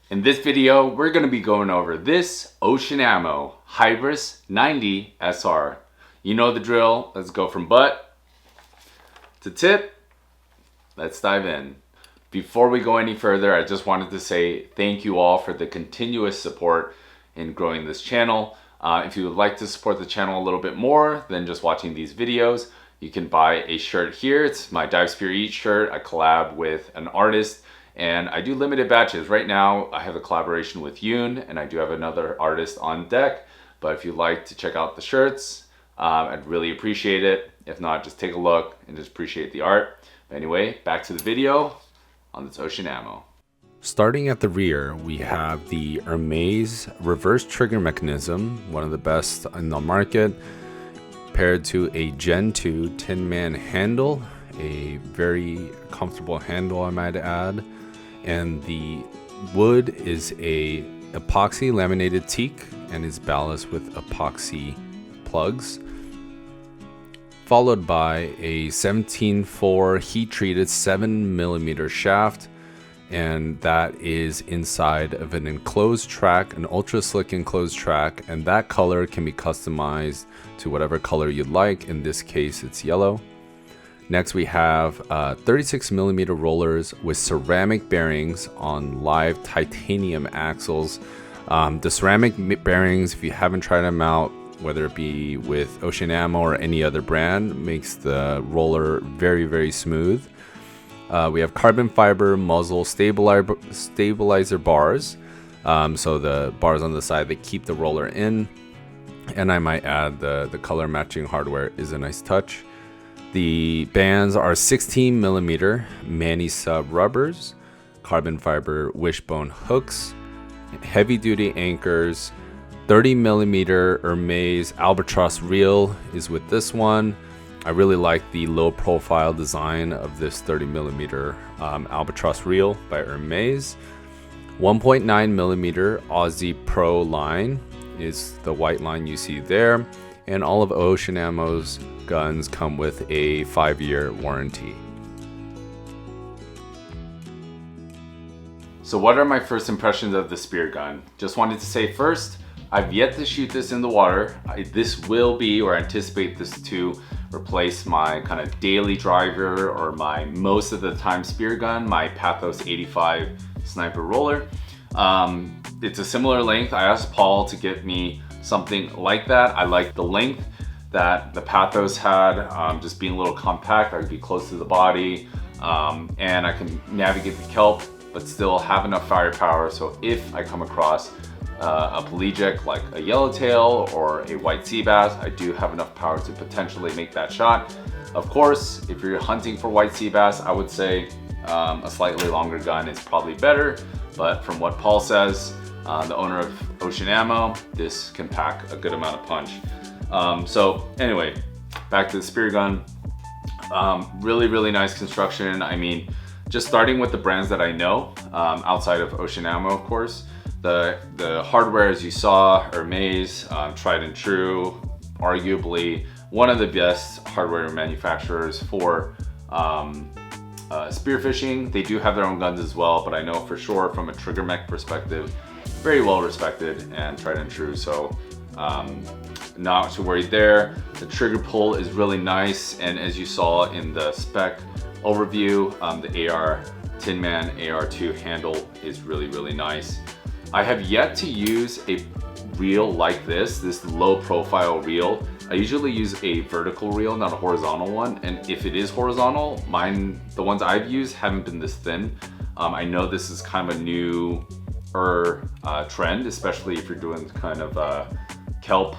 In this video, we're going to be going over this Oceamammo Hybris 90 SR. You know the drill. Let's go from butt to tip. Let's dive in. Before we go any further, I just wanted to say thank you all for the continuous support in growing this channel. If you would like to support the channel a little bit more than just watching these videos, you can buy a shirt here. It's my Dive Spear Eat shirt. I collab with an artist and I do limited batches. Right now I have a collaboration with Yoon and I do have another artist on deck. But if you'd like to check out the shirts, I'd really appreciate it. If not, just take a look and just appreciate the art. But anyway, back to the video on this Oceamammo. Starting at the rear, we have the Hermes reverse trigger mechanism, one of the best in the market, paired to a Gen 2 Tin Man handle, a very comfortable handle I might add, and the wood is a epoxy laminated teak and is ballasted with epoxy plugs, followed by a 17.4 heat treated 7mm shaft, and that is inside of an enclosed track, an ultra slick enclosed track, and that color can be customized to whatever color you'd like. In this case, it's yellow. Next, we have 36mm rollers with ceramic bearings on live titanium axles. The ceramic bearings, if you haven't tried them out, whether it be with Oceanammo or any other brand, makes the roller very, very smooth. We have carbon fiber muzzle stabilizer bars, so the bars on the side that keep the roller in, and I might add the color matching hardware is a nice touch. The bands are 16mm Manny sub rubbers, carbon fiber wishbone hooks, heavy duty anchors, 30mm Hermes albatross reel is with this one. I really like the low profile design of this 30mm albatross reel by Hermes. 1.9mm Aussie Pro line is the white line you see there, and all of Oceanammo's guns come with a 5-year warranty. So what are my first impressions of the Speargun? Just wanted to say first, I've yet to shoot this in the water. This will be, or I anticipate this to replace my kind of daily driver or my most of the time spear gun, my Pathos 85 sniper roller. It's a similar length. I asked Paul to get me something like that. I like the length that the Pathos had, just being a little compact. I could be close to the body, and I can navigate the kelp, but still have enough firepower. So if I come across a pelagic like a yellowtail or a white sea bass, I do have enough power to potentially make that shot. Of course, if you're hunting for white sea bass, I would say a slightly longer gun is probably better, but from what Paul says, the owner of Oceamammo, this can pack a good amount of punch. So anyway, back to the Speargun. Really, really nice construction. I mean, just starting with the brands that I know, outside of Oceamammo, of course. The hardware, as you saw, Hermes, tried and true, arguably one of the best hardware manufacturers for spearfishing. They do have their own guns as well, but I know for sure from a trigger mech perspective, very well respected and tried and true. So not too worried there. The trigger pull is really nice, and as you saw in the spec overview, the AR Tin Man AR2 handle is really, really nice. I have yet to use a reel like this low profile reel. I usually use a vertical reel, not a horizontal one. And if it is horizontal, the ones I've used haven't been this thin. I know this is kind of a new trend, especially if you're doing kind of kelp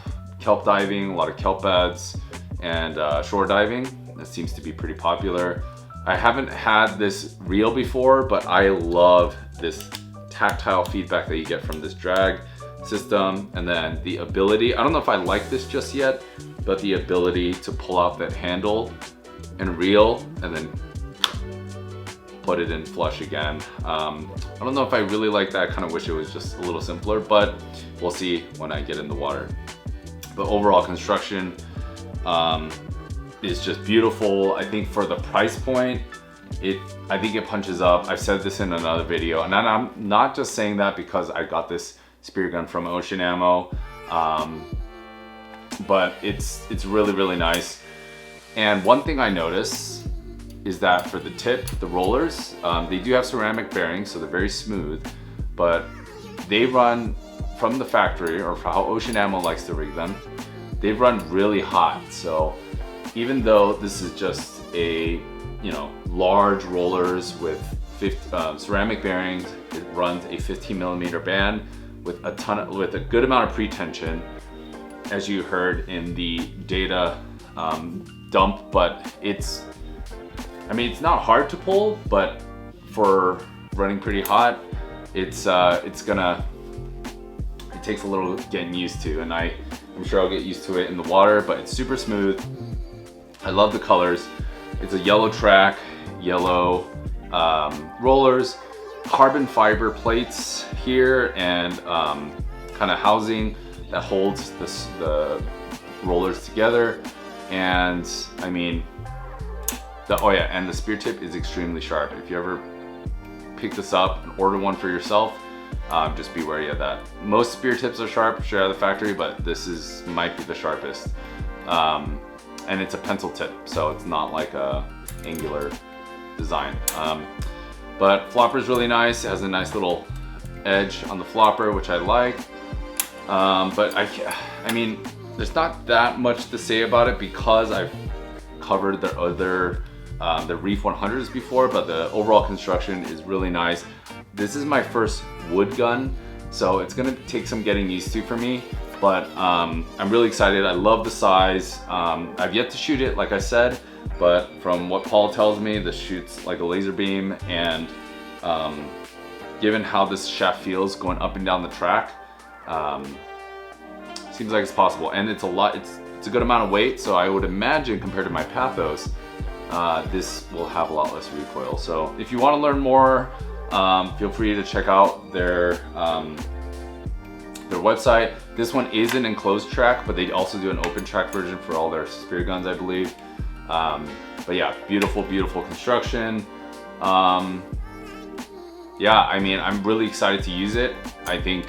diving, a lot of kelp beds, and shore diving. That seems to be pretty popular. I haven't had this reel before, but I love this tactile feedback that you get from this drag system, and then the ability, I don't know if I like this just yet, but the ability to pull out that handle and reel and then put it in flush again. I don't know if I really like that. I kind of wish it was just a little simpler, but we'll see when I get in the water. The overall construction is just beautiful. I think for the price point, it I think it punches up. I've said this in another video, and I'm not just saying that because I got this spear gun from Oceamammo, but it's really, really nice. And one thing I notice is that for the tip, the rollers, they do have ceramic bearings, so they're very smooth, but they run from the factory, or for how Oceamammo likes to rig them, they run really hot. So even though this is just a, you know, large rollers with ceramic bearings, it runs a 15mm band with a good amount of pre-tension, as you heard in the data dump. But it's not hard to pull, but for running pretty hot, it takes a little getting used to, and I'm sure I'll get used to it in the water, but it's super smooth. I love the colors. It's a yellow track, yellow rollers, carbon fiber plates here, and kind of housing that holds the rollers together. And I mean, and the spear tip is extremely sharp. If you ever pick this up and order one for yourself, just be wary of that. Most spear tips are sharp straight out of the factory, but this might be the sharpest. And it's a pencil tip, so it's not like a angular design. But flopper is really nice. It has a nice little edge on the flopper, which I like. But I mean, there's not that much to say about it because I've covered their other the Reef 100s before, but the overall construction is really nice. This is my first wood gun, so it's gonna take some getting used to for me, but I'm really excited. I love the size. I've yet to shoot it, like I said, but from what Paul tells me, this shoots like a laser beam, and given how this shaft feels going up and down the track, seems like it's possible. And it's a good amount of weight, so I would imagine compared to my Pathos, this will have a lot less recoil. So if you want to learn more, feel free to check out their website. This one is an enclosed track, but they also do an open track version for all their spear guns, I believe. But yeah, beautiful, beautiful construction. Yeah, I mean, I'm really excited to use it. I think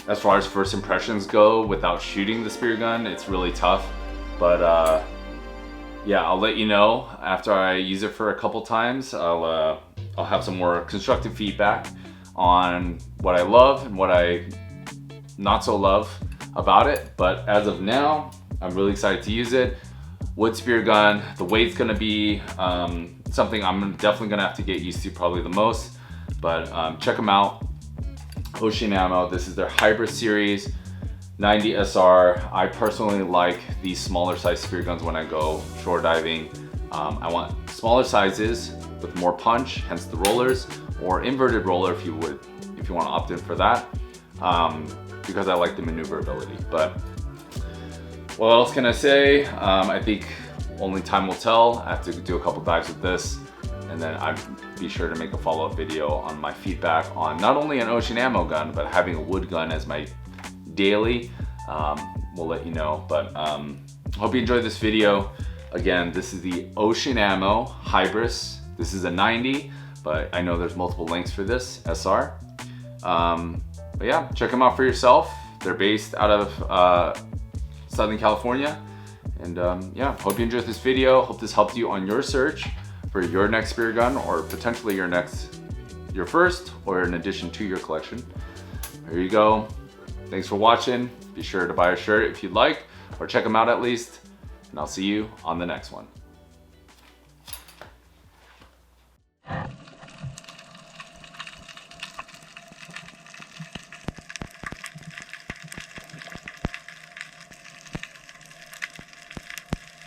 as far as first impressions go, without shooting the spear gun, it's really tough. But yeah, I'll let you know after I use it for a couple times. I'll have some more constructive feedback on what I love and what I not so love about it. But as of now, I'm really excited to use it. Wood spear gun, the weight's gonna be something I'm definitely gonna have to get used to probably the most. But check them out, Oceamammo. This is their Hybris series, 90 SR. I personally like these smaller size spear guns when I go shore diving. I want smaller sizes with more punch, hence the rollers, or inverted roller if you want to opt in for that, because I like the maneuverability. But what else can I say? I think only time will tell. I have to do a couple dives with this, and then I'd be sure to make a follow-up video on my feedback on not only an Oceamammo gun, but having a wood gun as my daily. We'll let you know. But hope you enjoyed this video. Again, this is the Oceamammo Hybris. This is a 90, but I know there's multiple lengths for this SR. But yeah, check them out for yourself. They're based out of Southern California. And yeah, hope you enjoyed this video. Hope this helped you on your search for your next spear gun, or potentially your first, or in addition to your collection. There you go. Thanks for watching. Be sure to buy a shirt if you'd like, or check them out at least. And I'll see you on the next one.